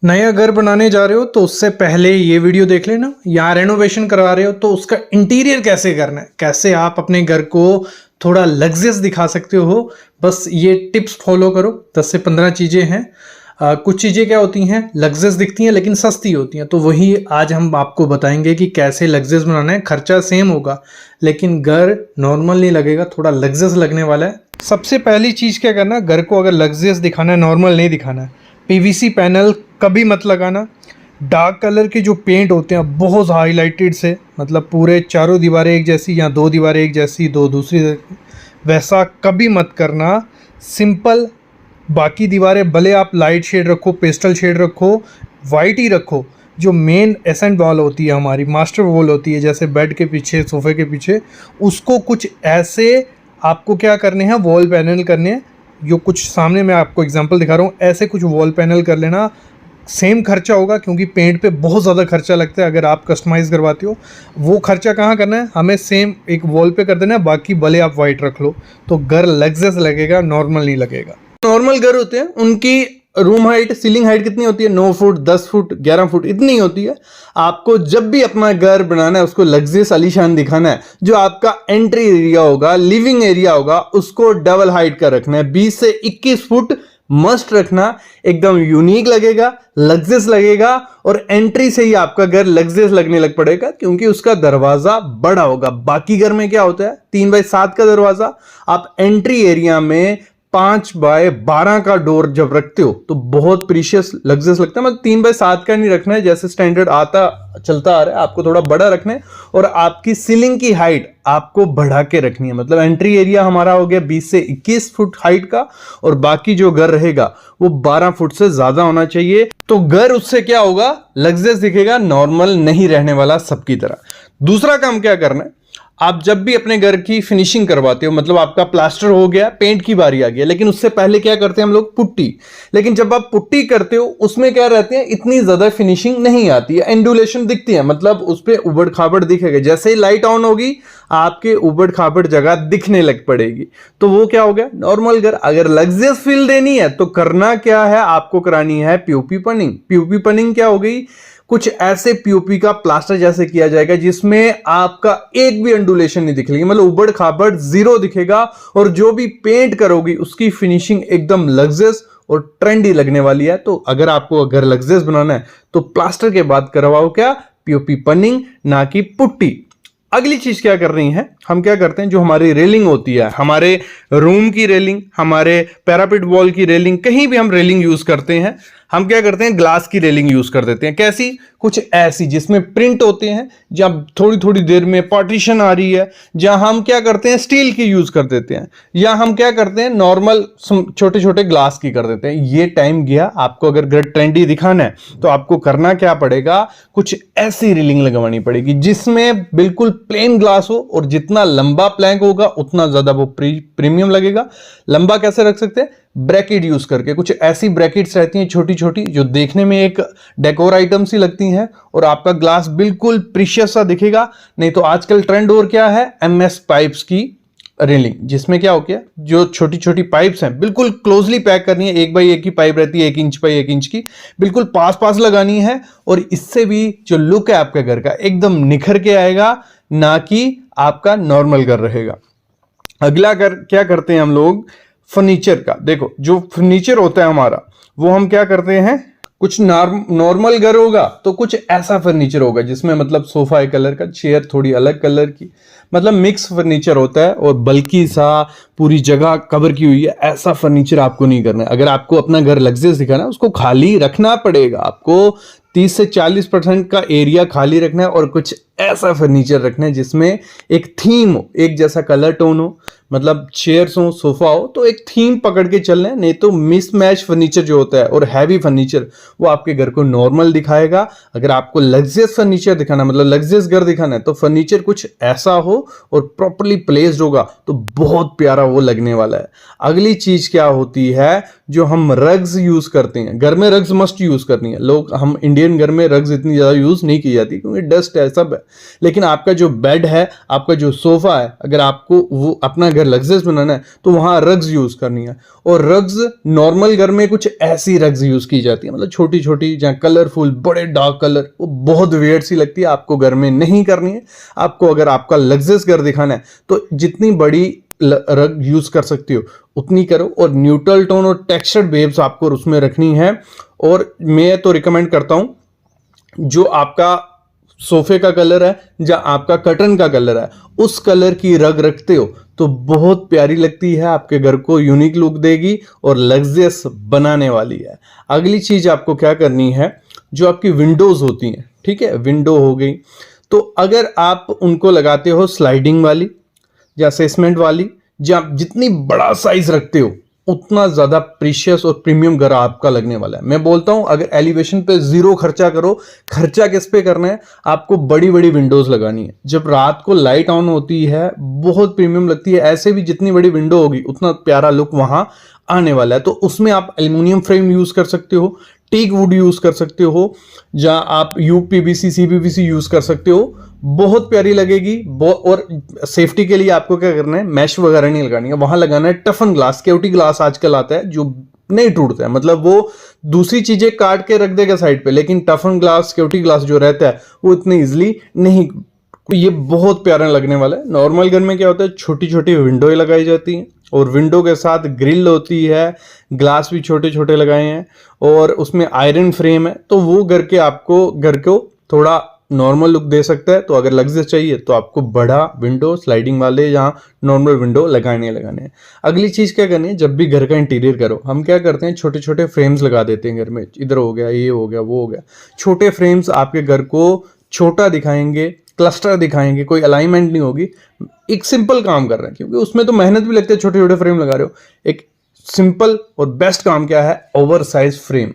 नया घर बनाने जा रहे हो तो उससे पहले ये वीडियो देख लेना। यहाँ रेनोवेशन करवा रहे हो तो उसका इंटीरियर कैसे करना है, कैसे आप अपने घर को थोड़ा लग्जरियस दिखा सकते हो, बस ये टिप्स फॉलो करो। 10 से 15 चीज़ें हैं। कुछ चीज़ें क्या होती हैं, लग्जरियस दिखती हैं लेकिन सस्ती होती हैं, तो वही आज हम आपको बताएंगे कि कैसे लग्जरियस बनाना है। खर्चा सेम होगा लेकिन घर नॉर्मल नहीं लगेगा, थोड़ा लग्जरियस लगने वाला है। सबसे पहली चीज़ क्या करना, घर को अगर लग्जरियस दिखाना है, नॉर्मल नहीं दिखाना है, पीवीसी पैनल कभी मत लगाना। डार्क कलर के जो पेंट होते हैं बहुत हाईलाइटेड से, मतलब पूरे चारों दीवारें एक जैसी या दो दीवारें एक जैसी, दो दूसरी, वैसा कभी मत करना। सिंपल, बाकी दीवारें भले आप लाइट शेड रखो, पेस्टल शेड रखो, वाइट ही रखो। जो मेन एसेंट वॉल होती है, हमारी मास्टर वॉल होती है, जैसे बेड के पीछे, सोफे के पीछे, उसको कुछ ऐसे आपको क्या करने हैं, वॉल पैनल करने हैं। जो कुछ सामने मैं आपको एग्जांपल दिखा रहा हूँ, ऐसे कुछ वॉल पैनल कर लेना। सेम खर्चा होगा क्योंकि पेंट पे बहुत ज़्यादा खर्चा लगता है अगर आप कस्टमाइज़ करवाते हो। वो खर्चा कहाँ करना है, हमें सेम एक वॉल पे कर देना है, बाकी भले आप वाइट रख लो तो घर लग्जरियस लगेगा, नॉर्मल नहीं लगेगा। नॉर्मल घर होते हैं उनकी रूम हाइट, सीलिंग हाइट कितनी होती है, 9 फुट, 10 फुट, 11 फुट इतनी होती है। आपको जब भी अपना घर बनाना है, उसको लग्जरियस आलीशान दिखाना है, जो आपका एंट्री एरिया होगा, लिविंग एरिया होगा, उसको डबल हाइट का रखना है। 20 से 21 फुट मस्ट रखना, एकदम यूनिक लगेगा, लग्जरियस लगेगा, और एंट्री से ही आपका घर लग्जरियस लगने लग पड़ेगा क्योंकि उसका दरवाजा बड़ा होगा। बाकी घर में क्या होता है, 3x7 का दरवाजा, आप एंट्री एरिया में 5x12 का डोर जब रखते हो तो बहुत प्रीशियस लग्जरियस लगता है। मतलब 3x7 का नहीं रखना है, जैसे स्टैंडर्ड आता चलता आ रहा है, आपको थोड़ा बड़ा रखना है। और आपकी सीलिंग की हाइट आपको बढ़ा के रखनी है। मतलब एंट्री एरिया हमारा हो गया 20 से 21 फुट हाइट का, और बाकी जो घर रहेगा वो 12 फुट से ज्यादा होना चाहिए। तो घर उससे क्या होगा, लग्जरियस दिखेगा, नॉर्मल नहीं रहने वाला सबकी तरह। दूसरा काम क्या करना है, आप जब भी अपने घर की फिनिशिंग करवाते हो, मतलब आपका प्लास्टर हो गया, पेंट की बारी आ गया, लेकिन उससे पहले क्या करते हैं हम लोग, पुट्टी। लेकिन जब आप पुट्टी करते हो उसमें क्या रहते हैं, इतनी ज्यादा फिनिशिंग नहीं आती है, एंडुलेशन दिखती है, मतलब उस पर उबड़ खाबड़ दिखेगा। जैसे ही लाइट ऑन होगी आपके उबड़ खाबड़ जगह दिखने लग पड़ेगी, तो वो क्या हो गया, नॉर्मल घर। अगर लग्जरियस फील देनी है तो करना क्या है, आपको करानी है पीओपी पनिंग। पीओपी पनिंग क्या हो गई, कुछ ऐसे पीओपी का प्लास्टर जैसे किया जाएगा जिसमें आपका एक भी अंडुलेशन नहीं दिखेगी, मतलब उबड़ खाबड़ जीरो दिखेगा, और जो भी पेंट करोगी उसकी फिनिशिंग एकदम लग्जरियस और ट्रेंडी लगने वाली है। तो अगर आपको अगर लग्जरियस बनाना है तो प्लास्टर के बाद करवाओ क्या, पीओपी पनिंग, ना कि पुट्टी। अगली चीज क्या कर रही है, हम क्या करते हैं, जो हमारी रेलिंग होती है, हमारे रूम की रेलिंग, हमारे पैरापिट वॉल की रेलिंग, कहीं भी हम रेलिंग यूज करते हैं, हम क्या करते हैं, ग्लास की रेलिंग यूज कर देते हैं। कैसी, कुछ ऐसी जिसमें प्रिंट होते हैं, जब थोड़ी थोड़ी देर में पार्टीशन आ रही है, जहां हम क्या करते हैं, स्टील की यूज कर देते हैं, या हम क्या करते हैं, नॉर्मल छोटे छोटे ग्लास की कर देते हैं। ये टाइम गया। आपको अगर घर ट्रेंडी दिखाना है तो आपको करना क्या पड़ेगा, कुछ ऐसी रेलिंग लगवानी पड़ेगी जिसमें बिल्कुल प्लेन ग्लास हो, और जितना लंबा प्लैंक होगा उतना ज्यादा वो प्रीमियम लगेगा। लंबा कैसे रख सकते हैं, ब्रैकेट यूज करके। कुछ ऐसी ब्रैकेट्स रहती हैं छोटी छोटी, जो देखने में एक डेकोर आइटम सी लगती हैं, और आपका ग्लास बिल्कुल प्रीशियस सा दिखेगा। नहीं तो आजकल ट्रेंड और क्या है, एमएस पाइप्स की रेलिंग, जिसमें क्या हो गया, जो छोटी छोटी पाइप्स हैं बिल्कुल क्लोजली पैक करनी है। 1x1 की पाइप रहती है, 1 इंच बाई 1 इंच की, बिल्कुल पास पास लगानी है, और इससे भी जो लुक है आपके घर का एकदम निखर के आएगा, ना कि आपका नॉर्मल घर रहेगा। अगला घर क्या करते हैं हम लोग, फर्नीचर का। देखो, जो फर्नीचर होता है हमारा, वो हम क्या करते हैं, कुछ नॉर्मल घर होगा तो कुछ ऐसा फर्नीचर होगा जिसमें मतलब सोफा एक कलर का, चेयर थोड़ी अलग कलर की, मतलब मिक्स फर्नीचर होता है, और बल्कि सा पूरी जगह कवर की हुई है, ऐसा फर्नीचर आपको नहीं करना है। अगर आपको अपना घर लग्जरियस दिखाना है, उसको खाली रखना पड़ेगा। आपको 30 से 40% का एरिया खाली रखना है, और कुछ ऐसा फर्नीचर रखना है जिसमें एक थीम हो, एक जैसा कलर टोन हो, मतलब चेयर्स हो, सोफा हो, तो एक थीम पकड़ के चलना है। नहीं तो मिसमैच फर्नीचर जो होता है और हैवी फर्नीचर, वो आपके घर को नॉर्मल दिखाएगा। अगर आपको लग्जरियस फर्नीचर दिखाना, मतलब लग्जरियस घर दिखाना है, तो फर्नीचर कुछ ऐसा हो और प्रॉपर्ली प्लेस्ड होगा तो बहुत प्यारा वो लगने वाला है। अगली चीज क्या होती है, जो हम रग्स यूज करते हैं, घर में रग्स मस्ट यूज करनी है। लोग, हम इंडियन घर में रग्स इतनी ज्यादा यूज नहीं की जाती क्योंकि डस्ट है सब है, लेकिन आपका जो बेड है, आपका जो सोफा है, अगर आपको वो अपना घर लग्जरियस बनाना है तो वहां रग्स यूज करनी है। और रग्स नॉर्मल घर में कुछ ऐसी रग्स यूज की जाती है, मतलब छोटी छोटी, जहाँ कलरफुल, बड़े डार्क कलर, वो बहुत वियर्ड सी लगती है, आपको घर में नहीं करनी है। आपको अगर आपका लग्जरियस घर दिखाना है तो जितनी बड़ी रग यूज कर सकती हो उतनी करो, और न्यूट्रल टोन और टेक्सचर्ड वेव्स आपको उसमें रखनी है। और मैं तो रिकमेंड करता हूं जो आपका सोफे का कलर है या आपका कर्टन का कलर है, उस कलर की रग रखते हो तो बहुत प्यारी लगती है, आपके घर को यूनिक लुक देगी और लग्जरियस बनाने वाली है। अगली चीज आपको क्या करनी है, जो आपकी विंडोज होती हैं, ठीक है, विंडो हो गई, तो अगर आप उनको लगाते हो स्लाइडिंग वाली या असेसमेंट वाली, या जितनी बड़ा साइज रखते हो उतना ज्यादा प्रीशियस और प्रीमियम घर आपका लगने वाला है। मैं बोलता हूं अगर एलिवेशन पे जीरो खर्चा करो, खर्चा किस पे करना है, आपको बड़ी बड़ी विंडोज लगानी है। जब रात को लाइट ऑन होती है बहुत प्रीमियम लगती है, ऐसे भी जितनी बड़ी विंडो होगी उतना प्यारा लुक वहां आने वाला है। तो उसमें आप एल्यूमिनियम फ्रेम यूज कर सकते हो, टीक वुड यूज कर सकते हो, या आप यूपीवीसी सीपीवीसी यूज कर सकते हो, बहुत प्यारी लगेगी। और सेफ्टी के लिए आपको क्या करना है, मैश वगैरह नहीं लगानी है, वहां लगाना है टफन ग्लास, केवटी ग्लास आजकल आता है जो नहीं टूटता है, मतलब वो दूसरी चीजें काट के रख देगा साइड पे, लेकिन टफन ग्लास, केवटी ग्लास जो रहता है वो इतने इजिली नहीं, ये बहुत प्यारा लगने वाला है। नॉर्मल घर में क्या होता है, छोटी छोटी विंडोएं लगाई जाती हैं और विंडो के साथ ग्रिल होती है, ग्लास भी छोटे छोटे लगाए हैं और उसमें आयरन फ्रेम है, तो वो घर के आपको घर को थोड़ा नॉर्मल लुक दे सकता है। तो अगर लग्जरियस चाहिए तो आपको बड़ा विंडो, स्लाइडिंग वाले या नॉर्मल विंडो लगाने हैं। अगली चीज क्या करनी है, जब भी घर का इंटीरियर करो, हम क्या करते हैं, छोटे छोटे फ्रेम्स लगा देते हैं घर में, इधर हो गया, ये हो गया, वो हो गया। छोटे फ्रेम्स आपके घर को छोटा दिखाएंगे, क्लस्टर दिखाएंगे, कोई अलाइनमेंट नहीं होगी। एक सिंपल काम कर रहे हैं, क्योंकि उसमें तो मेहनत भी लगती है, छोटे छोटे फ्रेम लगा रहे हो। एक सिंपल और बेस्ट काम क्या है, ओवर साइज फ्रेम।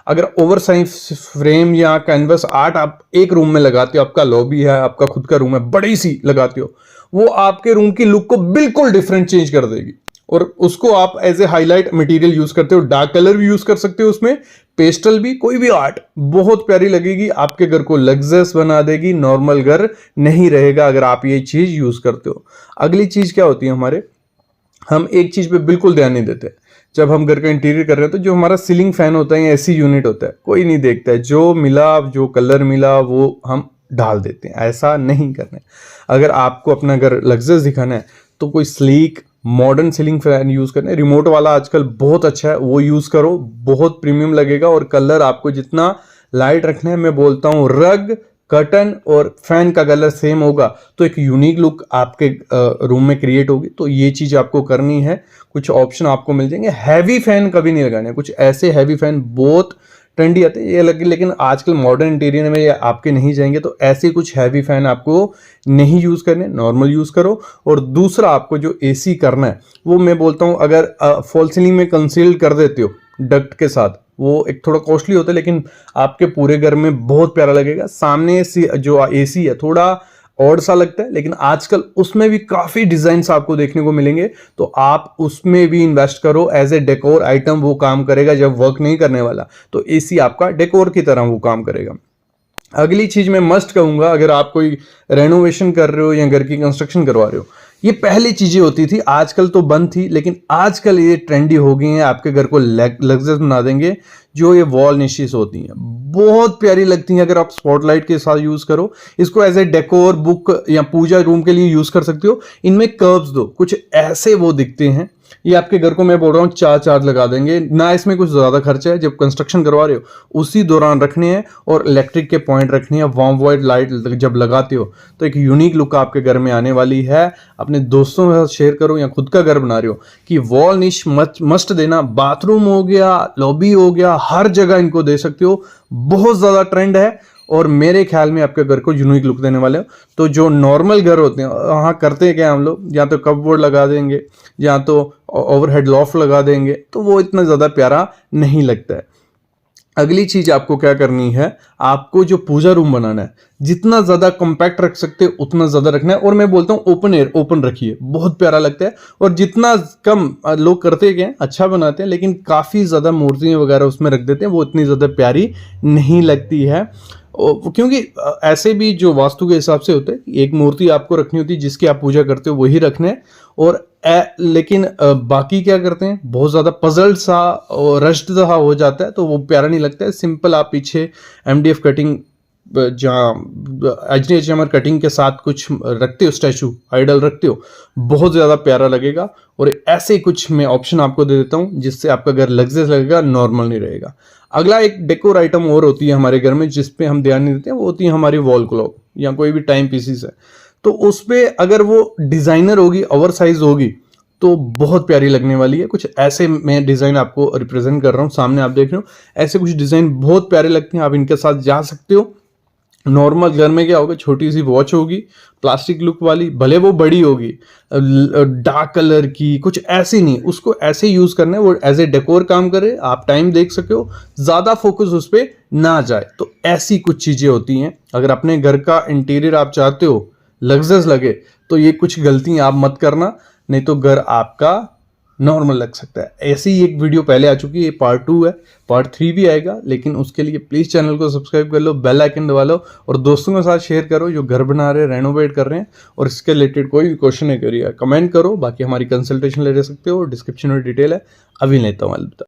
अगर ओवर साइज फ्रेम या कैनवस आर्ट आप एक रूम में लगाते हो, आपका लॉबी है, आपका खुद का रूम है, बड़ी सी लगाते हो, वो आपके रूम की लुक को बिल्कुल डिफरेंट चेंज कर देगी। और उसको आप as a highlight material use करते हो, डार्क कलर भी यूज कर सकते हो उसमें, पेस्टल भी, कोई भी आर्ट बहुत प्यारी लगेगी, आपके घर को लग्जरियस बना देगी, नॉर्मल घर नहीं रहेगा अगर आप ये चीज यूज करते हो। अगली चीज क्या होती है हमारे, हम एक चीज पे बिल्कुल ध्यान नहीं देते जब हम घर का इंटीरियर कर रहे हैं, तो जो हमारा सीलिंग फैन होता है या एसी यूनिट होता है, कोई नहीं देखता है, जो मिला, जो कलर मिला वो हम डाल देते हैं। ऐसा नहीं करना है। अगर आपको अपना घर लग्जरियस दिखाना है तो कोई sleek modern ceiling fan use करना है, रिमोट वाला आजकल बहुत अच्छा है, वो यूज करो, बहुत प्रीमियम लगेगा। और कलर आपको जितना लाइट रखना है, मैं बोलता हूँ रग, कर्टन और फैन का कलर सेम होगा तो एक यूनिक लुक आपके रूम में क्रिएट होगी। तो ये चीज आपको करनी है। कुछ ऑप्शन आपको मिल जाएंगे। हैवी फैन कभी नहीं लगाने, कुछ ऐसे हैवी फैन बहुत ट्रेंडी आते हैं ये लगे, लेकिन आजकल मॉडर्न इंटीरियर में ये आपके नहीं जाएंगे, तो ऐसे कुछ हैवी फैन आपको नहीं यूज करने, नॉर्मल यूज करो। और दूसरा, आपको जो एसी करना है वो मैं बोलता हूं, अगर फॉल सीलिंग में कंसील कर देते हो डक्ट के साथ, वो एक थोड़ा कॉस्टली होता है लेकिन आपके पूरे घर में बहुत प्यारा लगेगा। सामने से जो एसी है थोड़ा ऑड सा लगता है, लेकिन आजकल उसमें भी काफी डिजाइन्स आपको देखने को मिलेंगे, तो आप उसमें भी इन्वेस्ट करो। एज ए डेकोर आइटम वो काम करेगा, जब वर्क नहीं करने वाला तो एसी आपका डेकोर की तरह वो काम करेगा। अगली चीज मैं मस्ट कहूंगा, अगर आप कोई रेनोवेशन कर रहे हो या घर की कंस्ट्रक्शन करवा रहे हो, ये पहले चीजें होती थी, आजकल तो बंद थी, लेकिन आजकल ये ट्रेंडी हो गई हैं, आपके घर को लग्जरियस बना देंगे। जो ये वॉल निशेस होती हैं बहुत प्यारी लगती हैं, अगर आप स्पॉटलाइट के साथ यूज करो, इसको एज ए डेकोर बुक या पूजा रूम के लिए यूज कर सकते हो। इनमें कर्व्स दो, कुछ ऐसे वो दिखते हैं, ये आपके घर को मैं बोल रहा हूँ चार चार्ज लगा देंगे ना, इसमें कुछ ज्यादा खर्चा है। जब कंस्ट्रक्शन करवा रहे हो उसी दौरान रखने हैं, और इलेक्ट्रिक के पॉइंट रखने हैं। वार्म वाइट लाइट जब लगाते हो तो एक यूनिक लुक आपके घर में आने वाली है। अपने दोस्तों के साथ शेयर करो या खुद का घर बना रहे हो कि वॉल निश मस्ट देना, बाथरूम हो गया, लॉबी हो गया, हर जगह इनको दे सकते हो। बहुत ज्यादा ट्रेंड है और मेरे ख्याल में आपके घर को यूनिक लुक देने वाले हो। तो जो नॉर्मल घर होते हैं वहाँ करते हैं क्या हम लोग, या तो कपबोर्ड लगा देंगे या तो ओवरहेड लॉफ्ट लगा देंगे, तो वो इतना ज़्यादा प्यारा नहीं लगता है। अगली चीज आपको क्या करनी है, आपको जो पूजा रूम बनाना है जितना ज्यादा कॉम्पैक्ट रख सकते हो उतना ज्यादा रखना है। और मैं बोलता हूं ओपन एयर, ओपन रखिए, बहुत प्यारा लगता है। और जितना कम लोग करते हैं अच्छा बनाते हैं, लेकिन काफी ज्यादा मूर्तियां वगैरह उसमें रख देते हैं, वो इतनी ज्यादा प्यारी नहीं लगती है। क्योंकि ऐसे भी जो वास्तु के हिसाब से होता है, एक मूर्ति आपको रखनी होती है जिसकी आप पूजा करते हो वही रखना है। और लेकिन बाकी क्या करते हैं, बहुत ज्यादा पजल्ड सा और रश्ड सा हो जाता है तो वो प्यारा नहीं लगता है। सिंपल आप पीछे MDF कटिंग, जहाँ HDHMR कटिंग के साथ कुछ रखते हो, स्टैचू आइडल रखते हो, बहुत ज़्यादा प्यारा लगेगा। और ऐसे कुछ मैं ऑप्शन आपको दे देता हूँ जिससे आपका घर लग्जरियस लगेगा, नॉर्मल नहीं रहेगा। अगला एक डेकोर आइटम और होती है हमारे घर में जिस पे हम ध्यान नहीं देते हैं, वो होती है हमारी वॉल क्लॉक या कोई भी टाइम पीसीस है। तो उस पर अगर वो डिज़ाइनर होगी, ओवर साइज होगी, तो बहुत प्यारी लगने वाली है। कुछ ऐसे मैं डिज़ाइन आपको रिप्रेजेंट कर रहा हूँ, सामने आप देख रहे हो, ऐसे कुछ डिज़ाइन बहुत प्यारे लगते हैं, आप इनके साथ जा सकते हो। नॉर्मल घर में क्या होगा, छोटी सी वॉच होगी प्लास्टिक लुक वाली, भले वो बड़ी होगी डार्क कलर की, कुछ ऐसी नहीं, उसको ऐसे यूज करना है, वो एज ए डेकोर काम करे, आप टाइम देख सके हो, ज्यादा फोकस उस पर ना जाए। तो ऐसी कुछ चीजें होती हैं। अगर अपने घर का इंटीरियर आप चाहते हो लग्जरियस लगे तो ये कुछ गलतियां आप मत करना, नहीं तो घर आपका नॉर्मल लग सकता है। ऐसी ही एक वीडियो पहले आ चुकी है, ये पार्ट 2 है, पार्ट 3 भी आएगा, लेकिन उसके लिए प्लीज़ चैनल को सब्सक्राइब कर लो, बेल आइकन दबा लो और दोस्तों के साथ शेयर करो जो घर बना रहे हैं, रेनोवेट कर रहे हैं। और इसके रिलेटेड कोई भी क्वेश्चन है करिए, कमेंट करो, बाकी हमारी कंसल्टेशन ले सकते हो, डिस्क्रिप्शन में डिटेल है। अभी लेता हूँ, अलविदा।